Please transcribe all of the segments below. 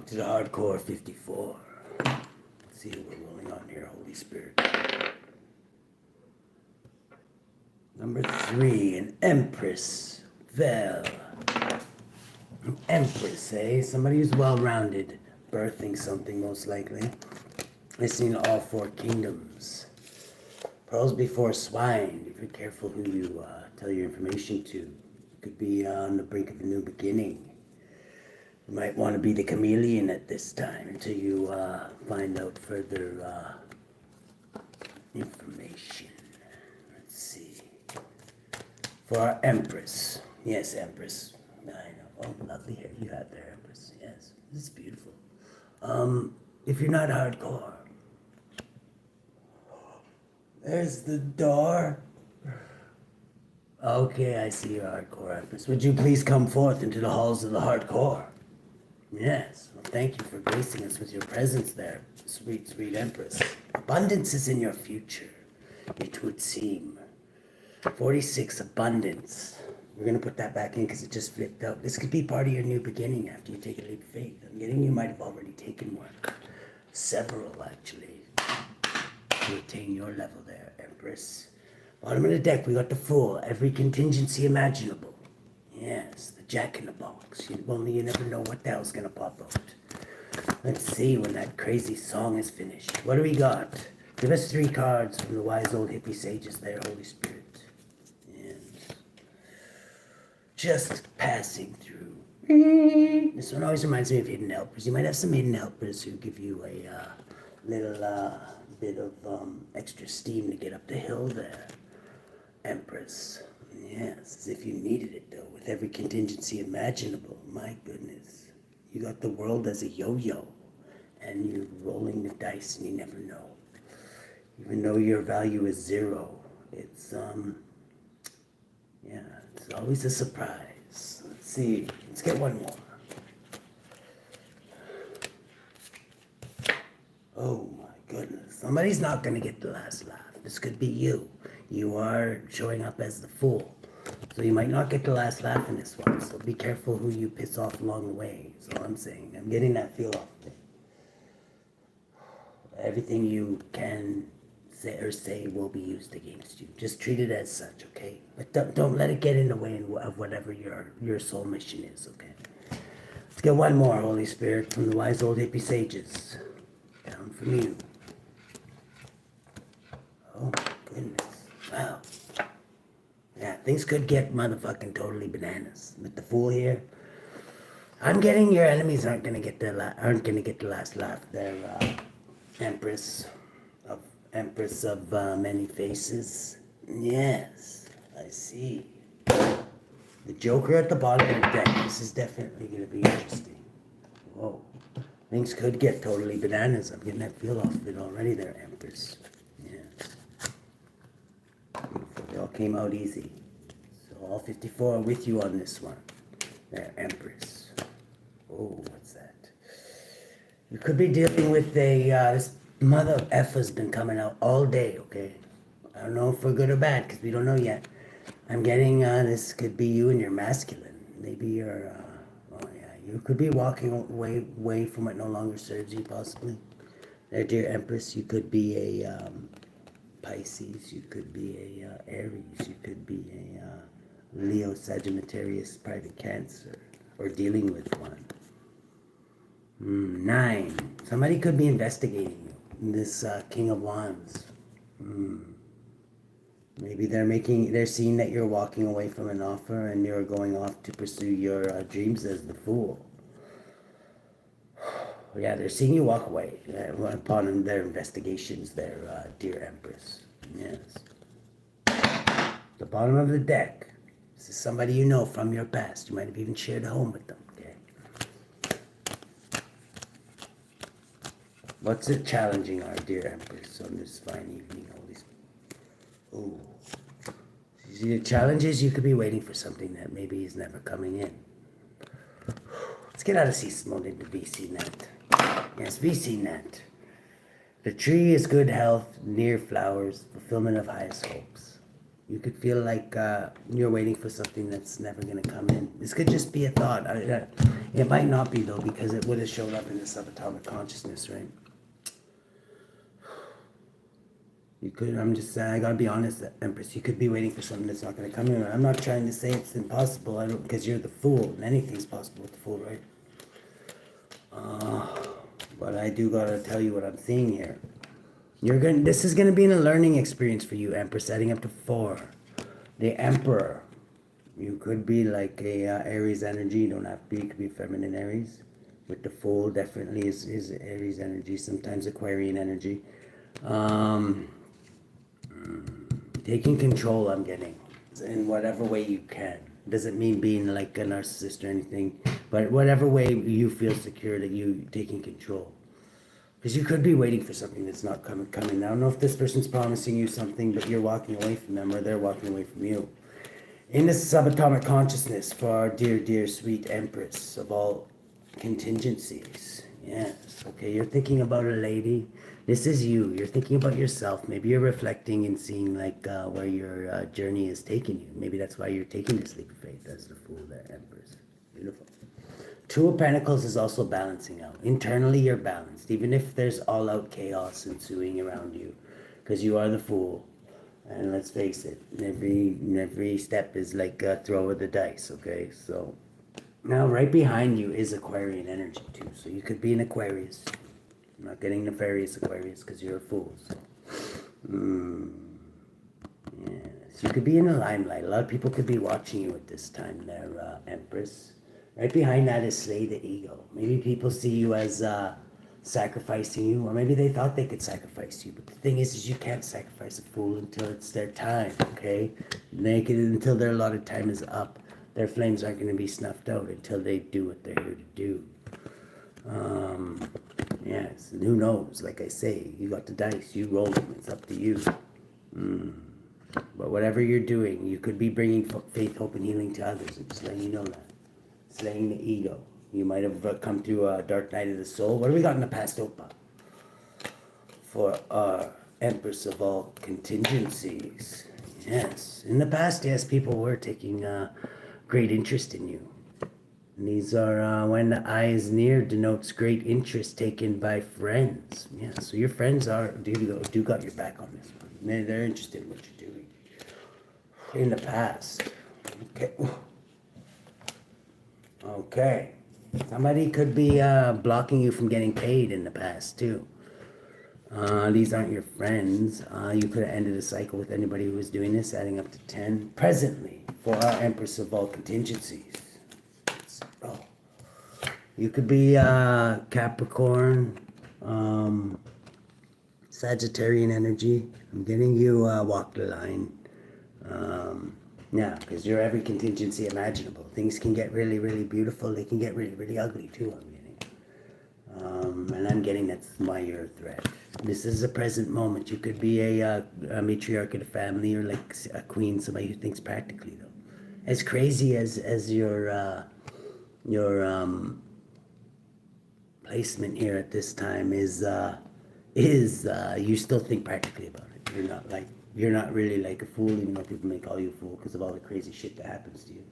Welcome to the Hardcore 54. Let's see who we're rolling on here, Holy Spirit. Number 3, an Empress. Well, an Empress, eh? Somebody who's well-rounded, birthing something most likely. Listening to all 4 kingdoms. Pearls before swine. Be very careful who you tell your information to. You could be on the brink of a new beginning. You might want to be the chameleon at this time until you find out further information. Let's see. For our Empress. Yes, Empress. I know. Oh, lovely hair you have there, Empress. Yes, this is beautiful. If you're not hardcore, there's the door. Okay, I see your hardcore, Empress. Would you please come forth into the halls of the hardcore? Yes, well, thank you for gracing us with your presence there, sweet, sweet Empress. Abundance is in your future, it would seem. 46, abundance. We're going to put that back in because it just flipped out. This could be part of your new beginning after you take a leap of faith. I'm getting you might have already taken one. Several, actually, to attain your level there, Empress. Bottom of the deck, we got the Fool. Every contingency imaginable. Yes, the Jack in the Box. Only you never know what the hell's gonna pop out. Let's see when that crazy song is finished. What do we got? Give us 3 cards from the wise old hippie sages there, Holy Spirit. Yes. Just passing through. This one always reminds me of hidden helpers. You might have some hidden helpers who give you a little bit of extra steam to get up the hill there, Empress. Yes, as if you needed it though, with every contingency imaginable. My goodness. You got the world as a yo-yo, and you're rolling the dice and you never know. Even though your value is 0, it's, yeah, it's always a surprise. Let's see, let's get one more. Oh my goodness, somebody's not gonna get the last laugh. This could be you. You are showing up as the Fool. So you might not get the last laugh in this one. So be careful who you piss off along the way. Is all I'm saying. I'm getting that feel off of it. Everything you can say will be used against you. Just treat it as such, okay? But don't let it get in the way of whatever your soul mission is, okay? Let's get one more, Holy Spirit, from the wise old hippie sages. Down from you. Oh my goodness. Wow. Yeah, things could get motherfucking totally bananas. With the Fool here, I'm getting your enemies aren't gonna get the last laugh. They're Empress of many faces. Yes, I see. The Joker at the bottom of the deck. This is definitely gonna be interesting. Whoa. Things could get totally bananas. I'm getting that feel off of it already there, Empress. They all came out easy. So all 54 are with you on this one. There, Empress. Oh, what's that? You could be dealing with this mother effer's been coming out all day, okay? I don't know if we're good or bad, because we don't know yet. I'm getting, this could be you and your masculine. Maybe you're, oh yeah, you could be walking away from what no longer serves you, possibly. There, dear Empress, you could be a, Pisces, you could be a Aries, you could be a Leo, Sagittarius, private Cancer, or dealing with one. 9. Somebody could be investigating you. This King of Wands. Maybe they're seeing that you're walking away from an offer and you're going off to pursue your dreams as the Fool. Yeah, they're seeing you walk away upon their investigations there, dear Empress. Yes. The bottom of the deck. This is somebody you know from your past. You might have even shared a home with them, okay? What's it challenging our dear Empress on this fine evening, Holy Spirit? Oh. See, the challenge is you could be waiting for something that maybe is never coming in. Let's get out of C mode into VC net. Yes, VC net. The tree is good health, near flowers, fulfillment of highest hopes. You could feel like you're waiting for something that's never going to come in. This could just be a thought. It might not be though, because it would have showed up in the subatomic consciousness, right? You could, I'm just saying, I gotta be honest, Empress, you could be waiting for something that's not gonna come in. I'm not trying to say it's impossible, I don't, because you're the fool, and anything's possible with the fool, right? But I do gotta tell you what I'm seeing here. This is gonna be a learning experience for you, Empress, adding up to 4. The Emperor. You could be like a Aries energy, you don't have to be, you could be feminine Aries. With the Fool, definitely is Aries energy, sometimes Aquarian energy. Taking control, I'm getting, in whatever way you can. Doesn't mean being like a narcissist or anything, but whatever way you feel secure that you taking control. Because you could be waiting for something that's not coming. I don't know if this person's promising you something, but you're walking away from them, or they're walking away from you. In this subatomic consciousness, for our dear, dear, sweet Empress of all contingencies. Yes, okay, you're thinking about a lady. This is you. You're thinking about yourself. Maybe you're reflecting and seeing like where your journey is taking you. Maybe that's why you're taking this leap of faith as the Fool there, Empress. Beautiful. 2 of Pentacles is also balancing out. Internally, you're balanced, even if there's all-out chaos ensuing around you, because you are the Fool. And let's face it, every step is like a throw of the dice, okay? So now right behind you is Aquarian energy too. So you could be an Aquarius. I'm not getting nefarious Aquarius because you're a Fool. So. Yes, you could be in the limelight. A lot of people could be watching you at this time there, Empress. Right behind that is Slay the Ego. Maybe people see you as sacrificing you, or maybe they thought they could sacrifice you. But the thing is you can't sacrifice a Fool until it's their time, okay? Until their allotted time is up. Their flames aren't going to be snuffed out until they do what they're here to do. Yes, and who knows? Like I say, you got the dice, you roll them, it's up to you. But whatever you're doing, you could be bringing faith, hope, and healing to others. I'm just letting you know that. Slaying the ego. You might have come through a dark night of the soul. What do we got in the past, Opa? For our Empress of all contingencies. Yes, in the past, yes, people were taking great interest in you. And these are, when the eye is near, denotes great interest taken by friends. Yeah, so your friends do got your back on this one. They're interested in what you're doing. In the past. Okay. Okay. Somebody could be blocking you from getting paid in the past, too. These aren't your friends. You could have ended a cycle with anybody who was doing this, adding up to 10. Presently, for our Empress of all contingencies. You could be Capricorn, Sagittarian energy. I'm getting you walk the line. Yeah, because you're every contingency imaginable. Things can get really, really beautiful. They can get really, really ugly too, I'm getting. And I'm getting that's why you're a threat. This is a present moment. You could be a matriarch of the family, or like a queen, somebody who thinks practically though. As crazy as your placement here at this time is you still think practically about it. You're not really like a fool, even though people may call you a fool because of all the crazy shit that happens to you.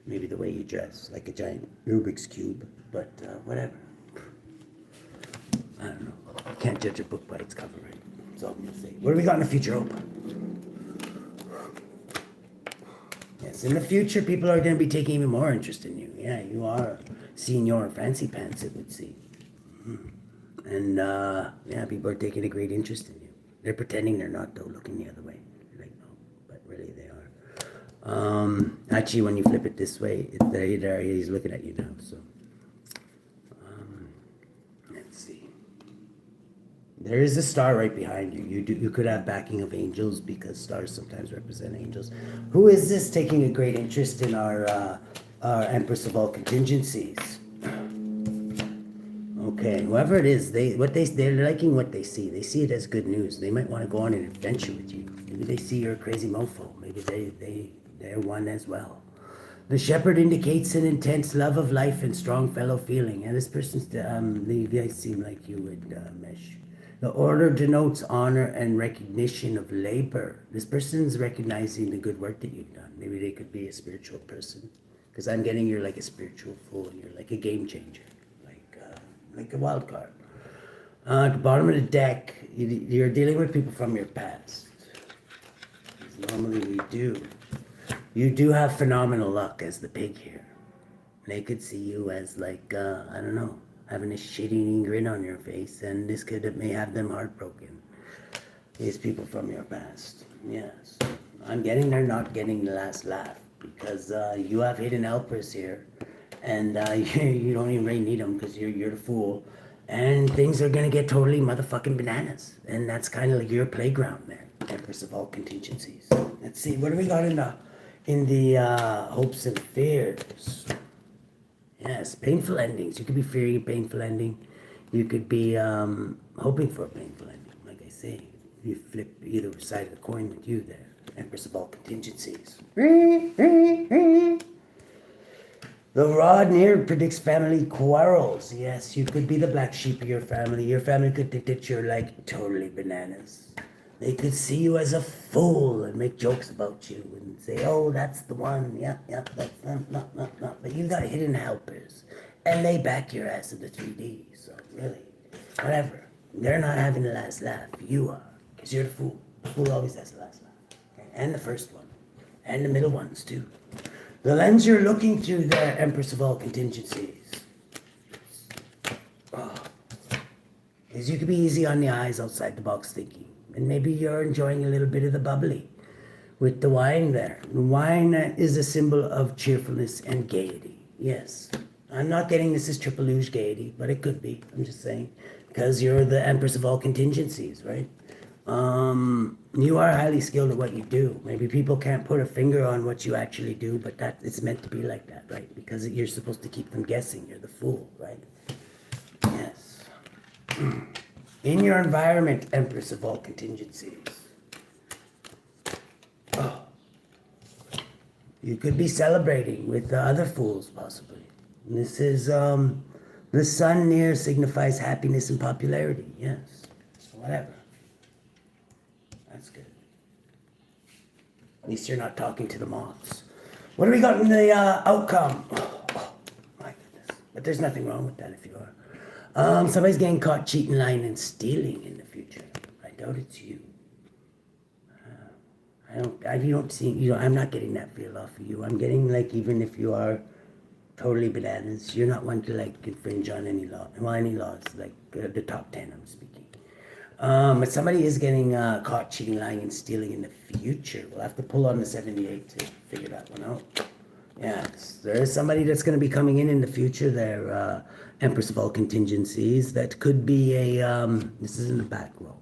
Maybe the way you dress, like a giant Rubik's Cube, but whatever. I don't know. You can't judge a book by its cover, right? That's all I'm gonna say. What do we got in the future, Hope? Yes, in the future, people are gonna be taking even more interest in you. Yeah, you are senior fancy pants, it would seem. And yeah, people are taking a great interest in you. They're pretending they're not, though, looking the other way. They're like, no, but really they are. Actually, when you flip it this way, he's looking at you now, so. Let's see. There is a star right behind you. You could have backing of angels, because stars sometimes represent angels. Who is this taking a great interest in our Empress of all contingencies? Okay, whoever it is, they're liking what they see. They see it as good news. They might want to go on an adventure with you. Maybe they see you're a crazy mofo. Maybe they're one as well. The shepherd indicates an intense love of life and strong fellow feeling. And this person's, they guys seem like you would mesh. The order denotes honor and recognition of labor. This person's recognizing the good work that you've done. Maybe they could be a spiritual person. Because I'm getting you're like a spiritual fool, and you're like a game changer, like a wild card. At the bottom of the deck, you're dealing with people from your past. Normally we do. You do have phenomenal luck as the pig here. They could see you as like, I don't know, having a shit-eating grin on your face, and this may have them heartbroken. These people from your past, yes. I'm getting they're not getting the last laugh, because you have hidden helpers here, and you don't even really need them, because you're the fool, and things are gonna get totally motherfucking bananas, and that's kind of like your playground there, Empress of all contingencies. Let's see, what do we got in the hopes and fears? Yes, painful endings. You could be fearing a painful ending. You could be hoping for a painful ending. Like I say, you flip either side of the coin with you there. Empress of all contingencies. The rod near predicts family quarrels. Yes, you could be the black sheep of your family. Your family could think that you're like totally bananas. They could see you as a fool and make jokes about you and say, oh, that's the one. Yeah, that's not. But you've got hidden helpers. And they back your ass in the 3D. So really, whatever. They're not having the last laugh. You are. Because you're the fool. The fool always has the last laugh. Okay? And the first one. And the middle ones too. The lens you're looking through there, Empress of all contingencies, is you could be easy on the eyes, outside the box thinking. And maybe you're enjoying a little bit of the bubbly with the wine there. The wine is a symbol of cheerfulness and gaiety. Yes. I'm not getting this as triple luge gaiety, but it could be. I'm just saying. Because you're the Empress of all contingencies, right? You are highly skilled at what you do. Maybe people can't put a finger on what you actually do, but that it's meant to be like that, right? Because you're supposed to keep them guessing. You're the fool, right? Yes. In your environment, Empress of all contingencies. Oh. You could be celebrating with the other fools, possibly. This is, the sun near signifies happiness and popularity, yes. So whatever. That's good. At least you're not talking to the moths. What do we got in the outcome? Oh, my goodness. But there's nothing wrong with that if you are. Somebody's getting caught cheating, lying, and stealing in the future. I doubt it's you. I'm not getting that feel off of you. I'm getting like, even if you are totally bananas, you're not one to like infringe on any laws, like the top 10 I'm speaking. But somebody is getting caught cheating, lying, and stealing in the future. We'll have to pull on the 78 to figure that one out. Yes, there is somebody that's going to be coming in the future there, Empress of all contingencies. That could be a, this is in the back row.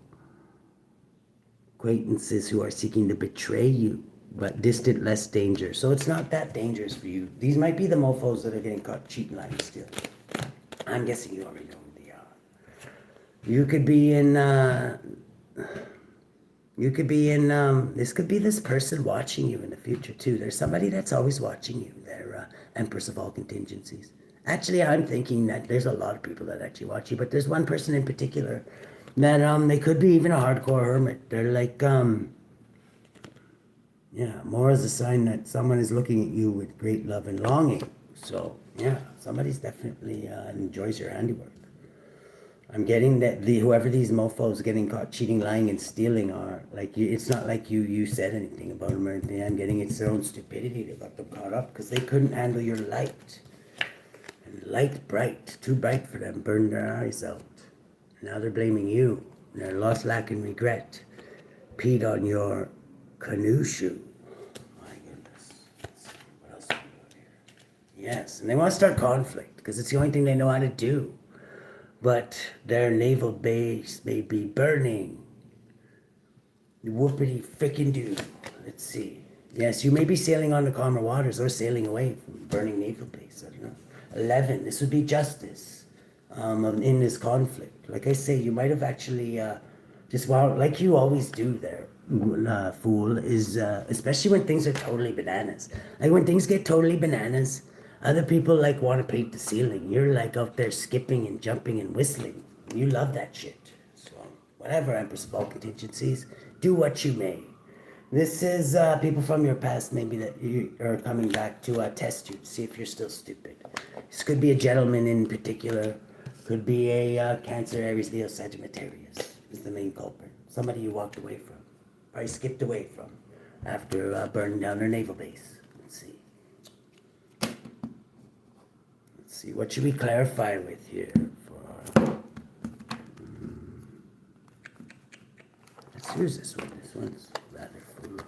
Acquaintances who are seeking to betray you, but distant, less danger. So it's not that dangerous for you. These might be the mofos that are getting caught cheating, lying, and stealing. I'm guessing you already know who they are. You could be in, this could be this person watching you in the future too. There's somebody that's always watching you. They're Empress of all contingencies. Actually, I'm thinking that there's a lot of people that actually watch you, but there's one person in particular that they could be even a hardcore hermit. They're like, yeah, more as a sign that someone is looking at you with great love and longing. So, yeah, somebody's definitely enjoys your handiwork. I'm getting that whoever these mofos getting caught cheating, lying, and stealing are, like, it's not like you said anything about them or anything. I'm getting it's their own stupidity that got them caught up because they couldn't handle your light. And light bright, too bright for them, burned their eyes out. Now they're blaming you. They're lost, lack, and regret. Peed on your canoe shoe. My goodness. What else do we got here? Yes, and they want to start conflict because it's the only thing they know how to do. But their naval base may be burning. Whoopity frickin' do. Let's see. Yes, you may be sailing on the calmer waters or sailing away from burning naval base. I don't know. 11. This would be justice in this conflict. Like I say, you might have actually like you always do there, fool, is especially when things are totally bananas. Like when things get totally bananas, other people like want to paint the ceiling. You're like out there skipping and jumping and whistling. You love that shit. So whatever, Empress of all contingencies, do what you may. This is people from your past, maybe that you are coming back to test you, to see if you're still stupid. This could be a gentleman in particular. Could be a Cancer, Aries, Leo, Sagittarius is the main culprit. Somebody you walked away from, probably skipped away from after burning down their naval base. Let's see. Let's see. What should we clarify with here? Let's use this one. This one's rather foolish.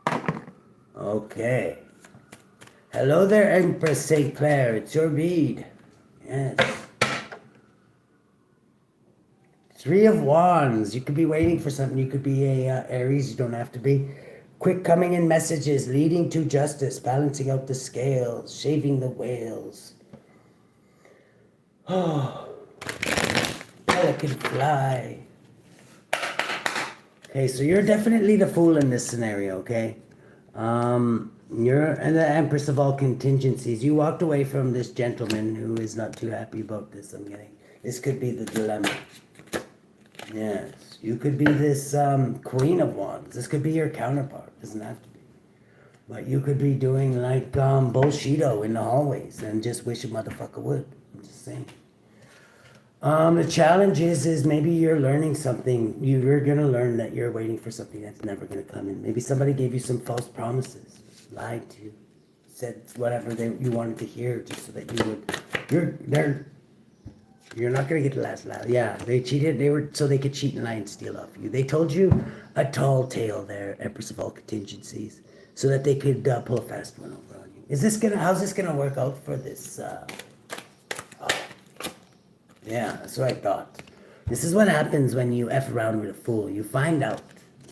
Yes. Okay. Hello there, Empress St. Clair. It's your read. Yes. Three of Wands. You could be waiting for something. You could be a Aries. You don't have to be. Quick coming in messages, leading to justice, balancing out the scales, shaving the whales. Oh. Pelican fly. Okay, so you're definitely the fool in this scenario, okay? You're the Empress of all contingencies. You walked away from this gentleman who is not too happy about this, I'm getting. This could be the dilemma. Yes, you could be this Queen of Wands. This could be your counterpart. Doesn't have to be. But you could be doing like bullshito in the hallways and just wish a motherfucker would. I'm just saying. The challenge is maybe you're learning something. You're going to learn that you're waiting for something that's never going to come in. Maybe somebody gave you some false promises, lied to you, said whatever you wanted to hear just so that you would. You're not going to get the last laugh. Yeah, they cheated. They were so they could cheat and lie and steal off you. They told you a tall tale there, Empress of all contingencies, so that they could pull a fast one over on you. How's this gonna work out for this? Yeah, that's what I thought. This is what happens when you F around with a fool. You find out.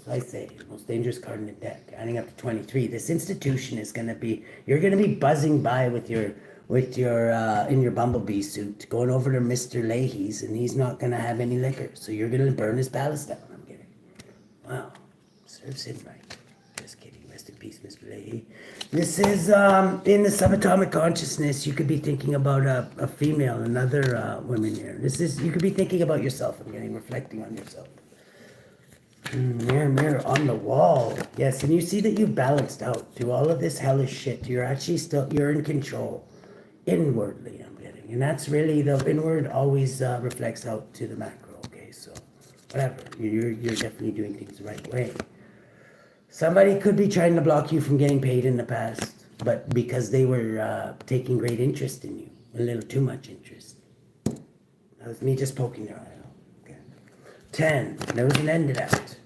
So I say, most dangerous card in the deck, adding up to 23. This institution is gonna be, you're gonna be buzzing by with your in your bumblebee suit, going over to Mr. Leahy's, and he's not gonna have any liquor. So you're gonna burn his palace down. I'm kidding. Wow, serves him right. Just kidding. Rest in peace, Mr. Leahy. This is in the subatomic consciousness. You could be thinking about a female, another woman here. You could be thinking about yourself. I'm getting reflecting on yourself. Mirror, mirror on the wall. Yes, and you see that you balanced out through all of this hellish shit. You're actually you're in control. Inwardly, I'm getting. And that's really, the inward always reflects out to the macro, okay? So, whatever. You're definitely doing things the right way. Somebody could be trying to block you from getting paid in the past, but because they were taking great interest in you. A little too much interest. That was me just poking their eye out. Okay. 10. There was an end to that.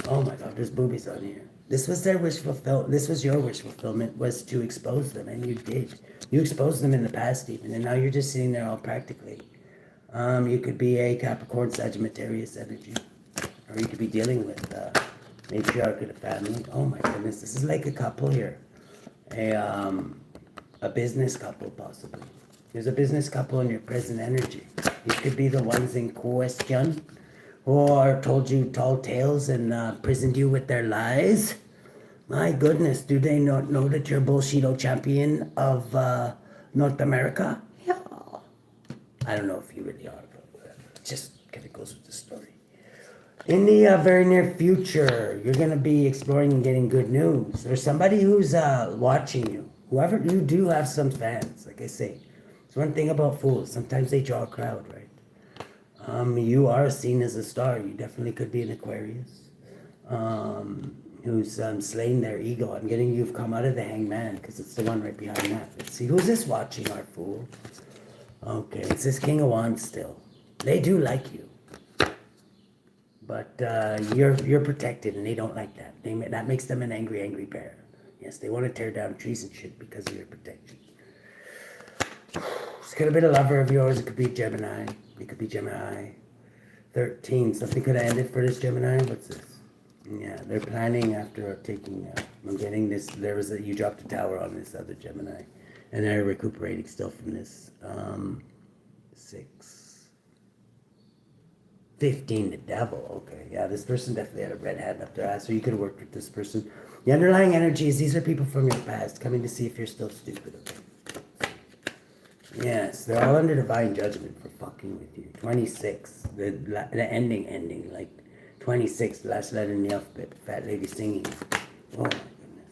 Oh my God, there's boobies on here. This was their wish fulfillment. This was your wish fulfillment, was to expose them, and you did. You exposed them in the past even, and now you're just sitting there all practically. You could be a Capricorn, Sagittarius energy, or you could be dealing with matriarch of the family. Oh my goodness, this is like a couple here, a business couple possibly. There's a business couple in your present energy. These could be the ones in question, who told you tall tales and prisoned you with their lies. My goodness, do they not know that you're Bullshito champion of North America? Yeah. I don't know if you really are, but whatever. It just kind of goes with the story. In the very near future, you're going to be exploring and getting good news. There's somebody who's watching you. Whoever, you do have some fans, like I say. It's one thing about fools. Sometimes they draw a crowd, right? You are seen as a star. You definitely could be an Aquarius. Who's slaying their ego. I'm getting you've come out of the Hangman, because it's the one right behind that. Let's see, who's this watching, our fool? Okay, it's this King of Wands still. They do like you. But you're protected, and they don't like that. That makes them an angry pair. Yes, they want to tear down trees and shit because of your protection. This could have been a lover of yours. It could be Gemini. It could be Gemini. 13. Something could have ended for this Gemini. What's this? Yeah, they're planning after taking, I'm getting this, you dropped a tower on this other Gemini, and they're recuperating still from this, 6, 15, the devil, okay, yeah, this person definitely had a red hand up their ass, so you could have worked with this person. The underlying energies, these are people from your past, coming to see if you're still stupid, okay? Yes, they're all under divine judgment for fucking with you. 26, the ending, like 26, last letter in the alphabet, fat lady singing. Oh my goodness.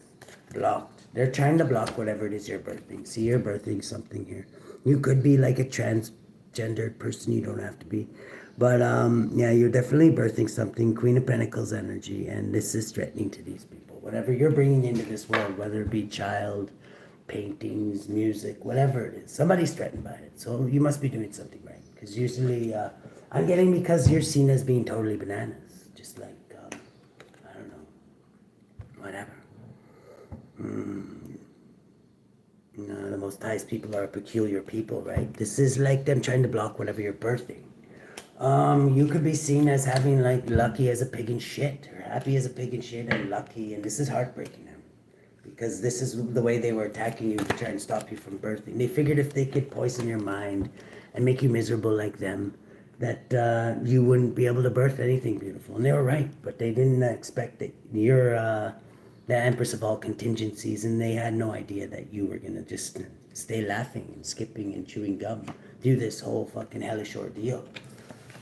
Blocked. They're trying to block whatever it is you're birthing. See, you're birthing something here. You could be like a transgendered person, you don't have to be. But yeah, you're definitely birthing something, Queen of Pentacles energy, and this is threatening to these people. Whatever you're bringing into this world, whether it be child, paintings, music, whatever it is, somebody's threatened by it. So you must be doing something right. Because usually, I'm getting because you're seen as being totally bananas. Just like, I don't know, whatever. No, the most highest people are peculiar people, right? This is like them trying to block whatever you're birthing. You could be seen as having like lucky as a pig in shit, or happy as a pig in shit, and lucky, and this is heartbreaking them. Because this is the way they were attacking you to try and stop you from birthing. They figured if they could poison your mind and make you miserable like them, that you wouldn't be able to birth anything beautiful. And they were right, but they didn't expect that you're the Empress of all contingencies, and they had no idea that you were gonna just stay laughing and skipping and chewing gum through this whole fucking hellish ordeal.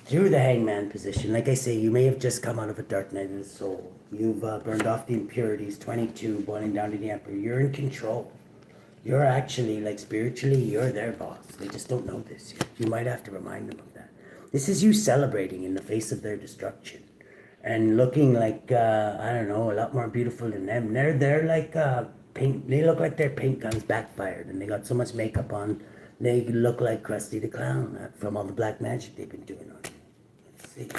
Through the hangman position, like I say, you may have just come out of a dark night of the soul. You've burned off the impurities, 22, boiling down to the emperor. You're in control. You're actually, like spiritually, you're their boss. They just don't know this yet. You might have to remind them of that. This is you celebrating in the face of their destruction. And looking like, I don't know, a lot more beautiful than them. They're like paint, they look like their paint guns backfired and they got so much makeup on. They look like Krusty the Clown from all the black magic they've been doing on you. Let's see.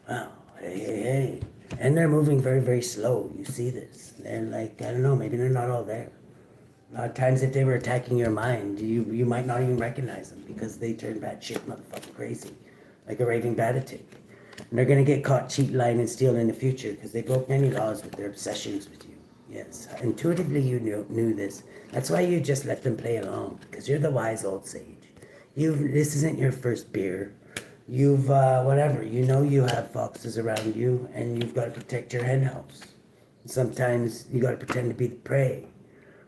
Wow, hey. And they're moving very, very slow. You see this. They're like, I don't know, maybe they're not all there. A lot of times if they were attacking your mind, you might not even recognize them because they turn batshit motherfucking crazy. Like a raving battitude. And they're going to get caught cheat, lying, and stealing in the future because they broke many laws with their obsessions with you. Yes, intuitively you knew this. That's why you just let them play along, because you're the wise old sage. This isn't your first beer. You've, whatever, you know you have foxes around you, and you've got to protect your hen house. Sometimes you got to pretend to be the prey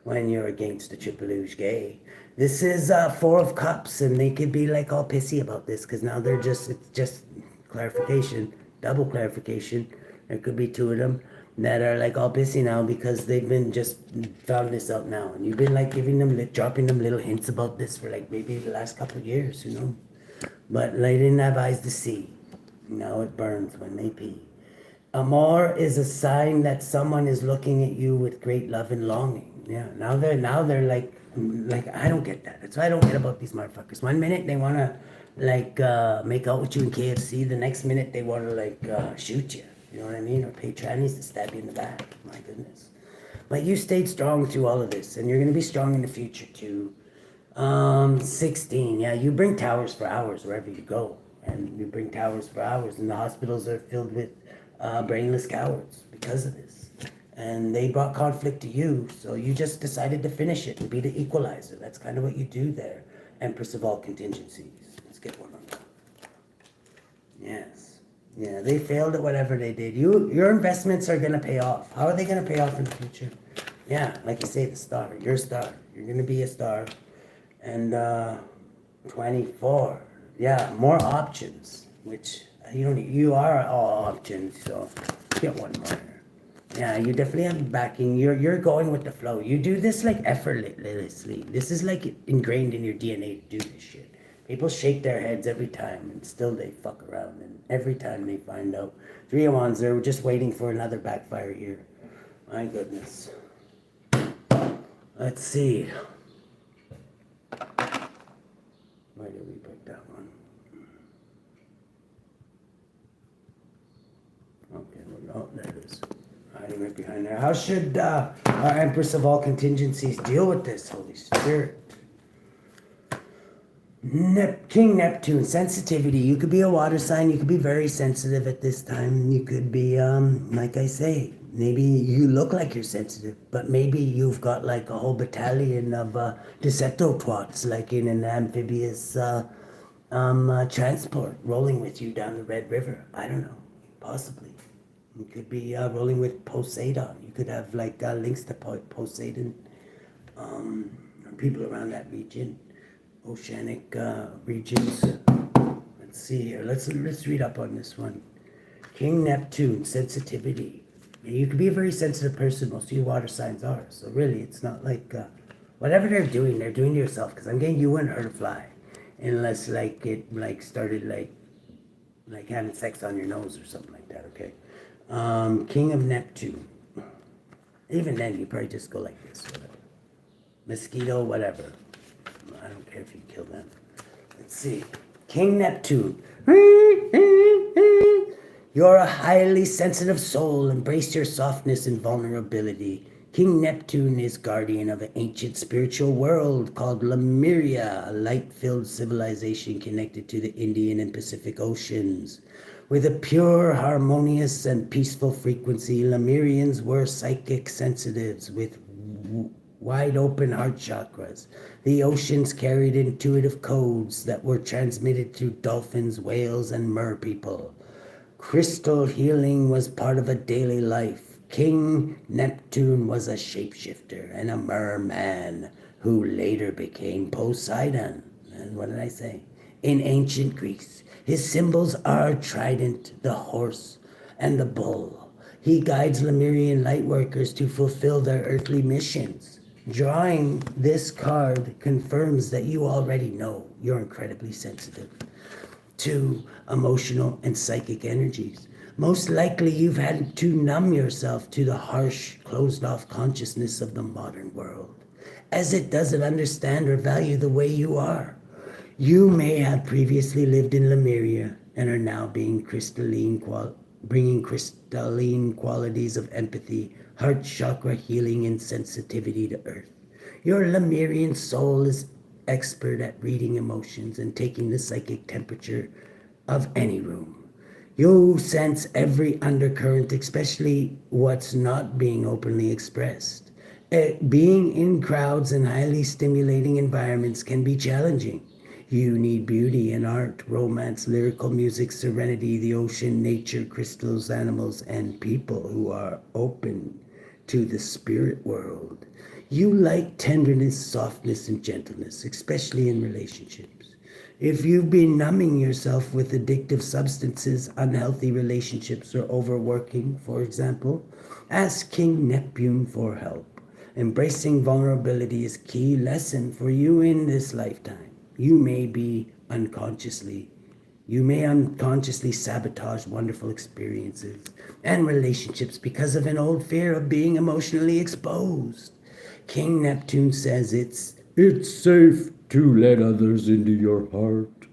when you're against the triple-ooge gay. This is 4 of Cups, and they could be like all pissy about this, because now it's just clarification, double clarification. There could be 2 of them that are like all pissy now because they've been just found this out now. And you've been like dropping them little hints about this for like maybe the last couple of years, you know. But they didn't have eyes to see. Now it burns when they pee. Amor is a sign that someone is looking at you with great love and longing. Yeah, now they're like I don't get that. That's what I don't get about these motherfuckers. One minute they want to like make out with you in KFC. The next minute they want to like shoot you. You know what I mean? Or pay trannies to stab you in the back. My goodness. But you stayed strong through all of this, and you're going to be strong in the future too. 16. Yeah, you bring towers for hours wherever you go. And you bring towers for hours, and the hospitals are filled with brainless cowards because of this. And they brought conflict to you, so you just decided to finish it and be the equalizer. That's kind of what you do there, Empress of all contingencies. Let's get one on that. Yes. Yeah, they failed at whatever they did. Your investments are going to pay off. How are they going to pay off in the future? Yeah, like you say, the star. You're a star. You're going to be a star. And 24. Yeah, more options, which you are all options, so get one more. Yeah, you definitely have backing. You're going with the flow. You do this like effortlessly. This is like ingrained in your DNA to do this shit. People shake their heads every time, and still they fuck around. And every time they find out. 3 of Wands, they're just waiting for another backfire here. My goodness. Let's see. Where did we put that one? Okay, well, there it is. Hiding right behind there. How should our Empress of all contingencies deal with this, Holy Spirit? King Neptune, sensitivity. You could be a water sign. You could be very sensitive at this time. You could be, like I say, maybe you look like you're sensitive, but maybe you've got like a whole battalion of decepto twats, like in an amphibious transport, rolling with you down the Red River. I don't know, possibly. You could be rolling with Poseidon. You could have like links to Poseidon, or people around that region. oceanic regions. Let's see here. Let's read up on this one. King Neptune, sensitivity. You can be a very sensitive person. Most of you water signs are. So really, it's not like whatever they're doing to yourself. Because I'm getting you wouldn't hurt a fly, unless like it like started like having sex on your nose or something like that. Okay. King of Neptune. Even then, you probably just go like this. Whatever. Mosquito, whatever. I don't care if you kill them. Let's see. King Neptune. You're a highly sensitive soul. Embrace your softness and vulnerability. King Neptune is guardian of an ancient spiritual world called Lemuria, a light-filled civilization connected to the Indian and Pacific Oceans. With a pure, harmonious, and peaceful frequency, Lemurians were psychic sensitives with wide open heart chakras. The oceans carried intuitive codes that were transmitted through dolphins, whales, and mer people. Crystal healing was part of a daily life. King Neptune was a shapeshifter and a merman who later became Poseidon. And what did I say? In ancient Greece, his symbols are trident, the horse, and the bull. He guides Lemurian lightworkers to fulfill their earthly missions. Drawing this card confirms that you already know you're incredibly sensitive to emotional and psychic energies. Most likely you've had to numb yourself to the harsh, closed-off consciousness of the modern world, as it doesn't understand or value the way you are. You may have previously lived in Lemuria and are now bringing crystalline qualities of empathy, heart chakra healing, and sensitivity to earth. Your Lemurian soul is expert at reading emotions and taking the psychic temperature of any room. You sense every undercurrent, especially what's not being openly expressed. Being in crowds and highly stimulating environments can be challenging. You need beauty and art, romance, lyrical music, serenity, the ocean, nature, crystals, animals, and people who are open to the spirit world. You like tenderness, softness, and gentleness, especially in relationships. If you've been numbing yourself with addictive substances, unhealthy relationships, or overworking, for example, ask King Neptune for help. Embracing vulnerability is a key lesson for you in this lifetime. You may unconsciously sabotage wonderful experiences and relationships because of an old fear of being emotionally exposed. King Neptune says it's safe to let others into your heart.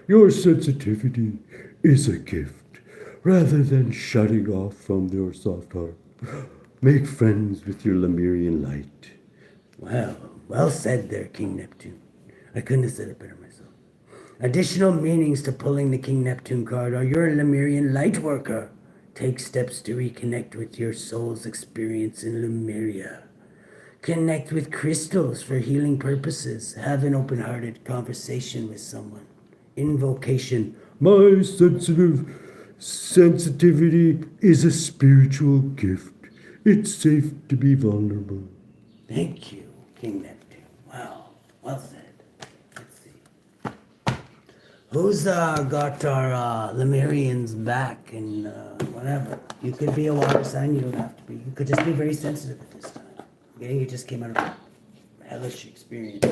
Your sensitivity is a gift rather than shutting off from your soft heart. Make friends with your Lemurian light. Well said there, King Neptune. I couldn't have said it better myself. Additional meanings to pulling the King Neptune card are you're a Lemurian light worker. Take steps to reconnect with your soul's experience in Lemuria. Connect with crystals for healing purposes. Have an open-hearted conversation with someone. Invocation. My sensitivity is a spiritual gift. It's safe to be vulnerable. Thank you, King Neptune. Wow, well said. Let's see. Who's got our Lemurians back and whatever? You could be a water sign. You don't have to be. You could just be very sensitive at this time. Okay, you just came out of a hellish experience.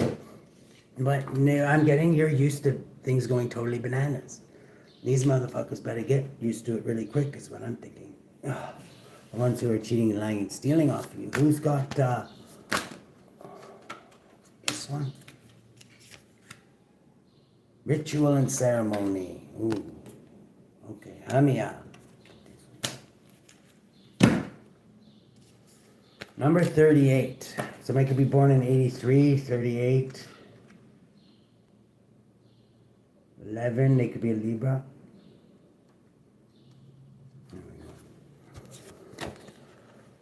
But I'm getting you're used to things going totally bananas. These motherfuckers better get used to it really quick is what I'm thinking. Ugh. The ones who are cheating and lying and stealing off of you. Who's got this one? Ritual and ceremony. Ooh. Okay, Hamia. Number 38. Somebody could be born in 83, 38, 11. They could be a Libra.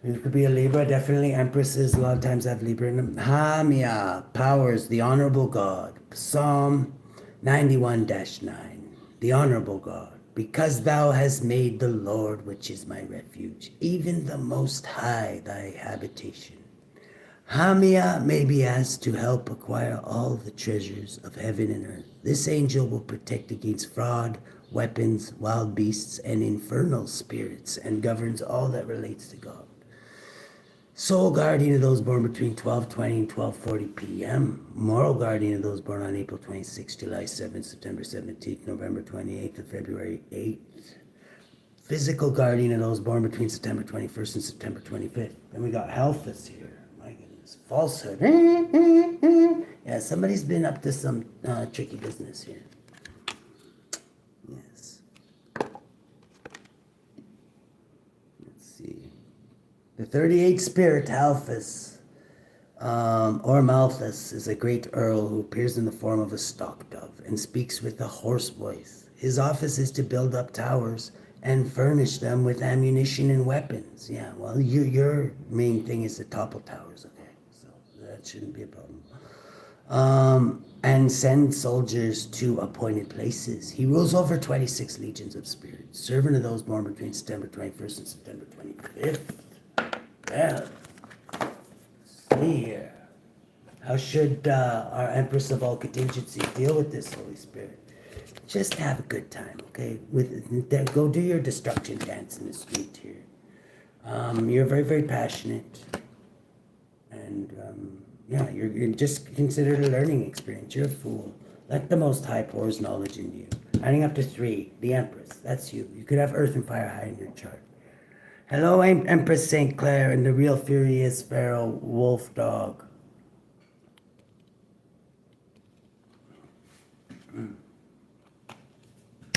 It could be a Libra, definitely empresses. A lot of times have Libra in them. Hamia, powers, the honorable God. Psalm 91-9. The honorable God. Because thou hast made the Lord, which is my refuge, even the Most High thy habitation. Hamia may be asked to help acquire all the treasures of heaven and earth. This angel will protect against fraud, weapons, wild beasts, and infernal spirits, and governs all that relates to God. Sole guardian of those born between 12:20 and 12:40 p.m. Moral guardian of those born on April 26th, July 7th, September 17th, November 28th, and February 8th. Physical guardian of those born between September 21st and September 25th. Then we got Helphus here. My goodness. Falsehood. Yeah, somebody's been up to some tricky business here. Yes. Let's see. The 38th spirit, Helphus, or Malthus, is a great earl who appears in the form of a stock dove and speaks with a hoarse voice. His office is to build up towers and furnish them with ammunition and weapons. Yeah, well, your main thing is to topple towers, okay? So that shouldn't be a problem. And send soldiers to appointed places. He rules over 26 legions of spirits, servant of those born between September 21st and September 25th. Well, let's see here. How should our Empress of all Contingencies deal with this Holy Spirit? Just have a good time, okay? Go do your destruction dance in the street here. You're very, very passionate. And yeah, you're just considered a learning experience. You're a fool. Let the Most High pour his knowledge into you. Adding up to 3, the Empress. That's you. You could have Earth and Fire high in your chart. Hello, Empress St. Clair and the real furious Pharaoh Wolf Dog.